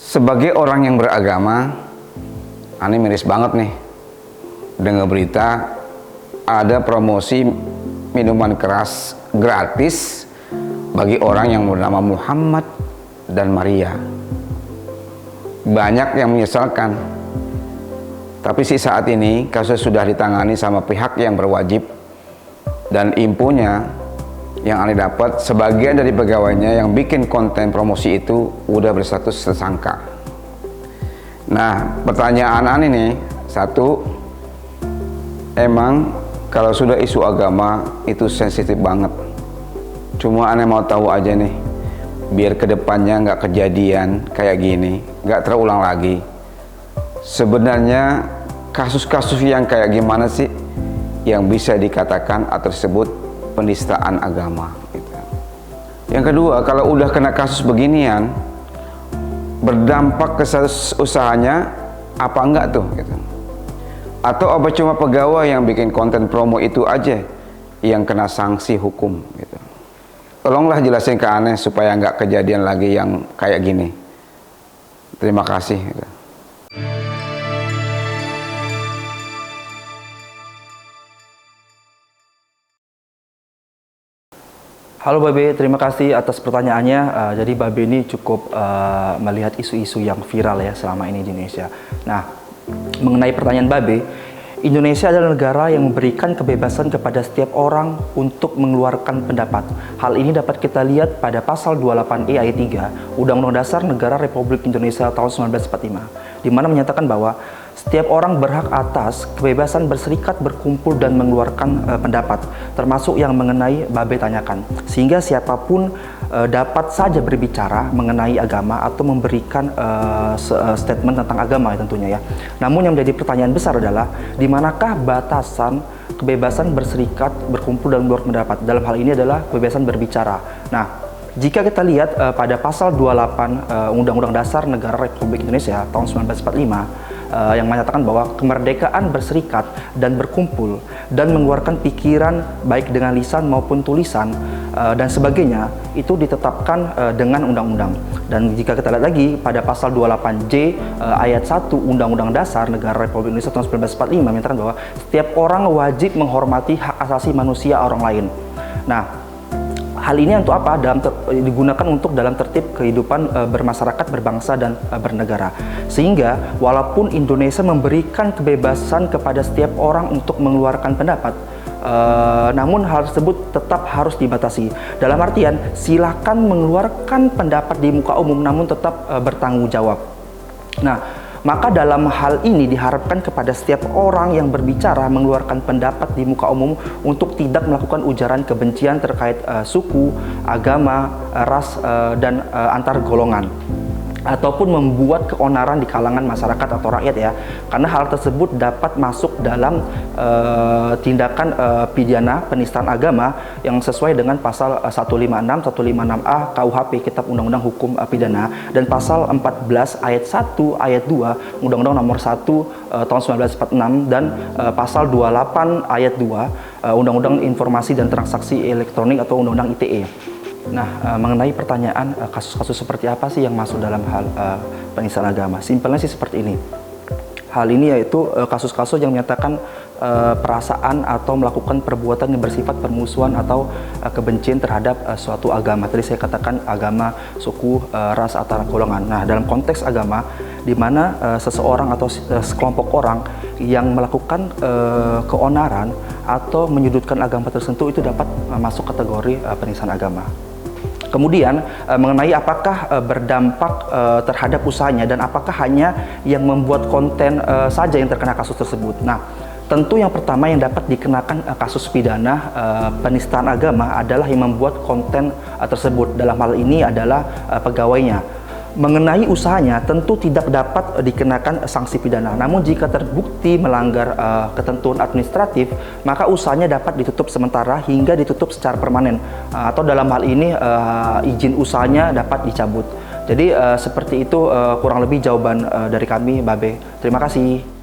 Sebagai orang yang beragama, aneh miris banget nih dengar berita ada promosi minuman keras gratis bagi orang yang bernama Muhammad dan Maria. Banyak yang menyesalkan, tapi saat ini kasus sudah ditangani sama pihak yang berwajib, dan infonya yang aneh dapat, sebagian dari pegawainya yang bikin konten promosi itu udah berstatus tersangka. Nah, pertanyaan aneh nih, satu, emang kalau sudah isu agama itu sensitif banget. Cuma aneh mau tahu aja nih, biar kedepannya nggak kejadian kayak gini, nggak terulang lagi. Sebenarnya kasus-kasus yang kayak gimana sih yang bisa dikatakan atau disebut penistaan agama gitu. Yang kedua, kalau udah kena kasus beginian, berdampak ke usahanya apa enggak tuh gitu. Atau apa cuma pegawai yang bikin konten promo itu aja yang kena sanksi hukum gitu. Tolonglah jelasin ke aneh supaya nggak kejadian lagi yang kayak gini. Terima kasih gitu. Halo Babe, terima kasih atas pertanyaannya. Jadi Babe ini cukup melihat isu-isu yang viral ya selama ini di Indonesia. Nah, mengenai pertanyaan Babe, Indonesia adalah negara yang memberikan kebebasan kepada setiap orang untuk mengeluarkan pendapat. Hal ini dapat kita lihat pada pasal 28E ayat 3 Undang-Undang Dasar Negara Republik Indonesia tahun 1945, di mana menyatakan bahwa setiap orang berhak atas kebebasan berserikat, berkumpul, dan mengeluarkan pendapat, termasuk yang mengenai Babe tanyakan. Sehingga siapapun dapat saja berbicara mengenai agama atau memberikan statement tentang agama ya tentunya ya. Namun yang menjadi pertanyaan besar adalah di manakah batasan kebebasan berserikat, berkumpul, dan mengeluarkan pendapat? Dalam hal ini adalah kebebasan berbicara. Nah, jika kita lihat pada pasal 28 Undang-Undang Dasar Negara Republik Indonesia tahun 1945 yang menyatakan bahwa kemerdekaan berserikat dan berkumpul dan mengeluarkan pikiran baik dengan lisan maupun tulisan dan sebagainya itu ditetapkan dengan undang-undang. Dan jika kita lihat lagi pada pasal 28J ayat 1 Undang-Undang Dasar Negara Republik Indonesia tahun 1945 menyatakan bahwa setiap orang wajib menghormati hak asasi manusia orang lain. Nah, hal ini untuk apa? Digunakan untuk dalam tertib kehidupan bermasyarakat, berbangsa, dan bernegara. Sehingga walaupun Indonesia memberikan kebebasan kepada setiap orang untuk mengeluarkan pendapat, namun hal tersebut tetap harus dibatasi. Dalam artian, silakan mengeluarkan pendapat di muka umum, namun tetap bertanggung jawab. Nah, maka dalam hal ini diharapkan kepada setiap orang yang berbicara mengeluarkan pendapat di muka umum untuk tidak melakukan ujaran kebencian terkait suku, agama, ras, dan antar golongan, ataupun membuat keonaran di kalangan masyarakat atau rakyat ya, karena hal tersebut dapat masuk dalam tindakan pidana penistaan agama yang sesuai dengan pasal 156, 156A KUHP Kitab Undang-Undang Hukum Pidana, dan pasal 14 ayat 1 ayat 2 Undang-Undang Nomor 1 tahun 1946, dan pasal 28 ayat 2 Undang-Undang Informasi dan Transaksi Elektronik atau Undang-Undang ITE. Nah, mengenai pertanyaan kasus-kasus seperti apa sih yang masuk dalam hal penistaan agama? Simpelnya sih seperti ini. Hal ini yaitu kasus-kasus yang menyatakan perasaan atau melakukan perbuatan yang bersifat permusuhan atau kebencian terhadap suatu agama. Tadi saya katakan agama, suku, ras, atau golongan. Nah, dalam konteks agama, di mana seseorang atau sekelompok orang yang melakukan keonaran atau menyudutkan agama tertentu itu dapat masuk kategori penistaan agama. Kemudian mengenai apakah berdampak terhadap usahanya dan apakah hanya yang membuat konten saja yang terkena kasus tersebut. Nah, tentu yang pertama yang dapat dikenakan kasus pidana penistaan agama adalah yang membuat konten tersebut. Dalam hal ini adalah pegawainya. Mengenai usahanya tentu tidak dapat dikenakan sanksi pidana. Namun jika terbukti melanggar ketentuan administratif, maka usahanya dapat ditutup sementara hingga ditutup secara permanen. Atau dalam hal ini izin usahanya dapat dicabut. Jadi seperti itu kurang lebih jawaban dari kami, Babe. Terima kasih.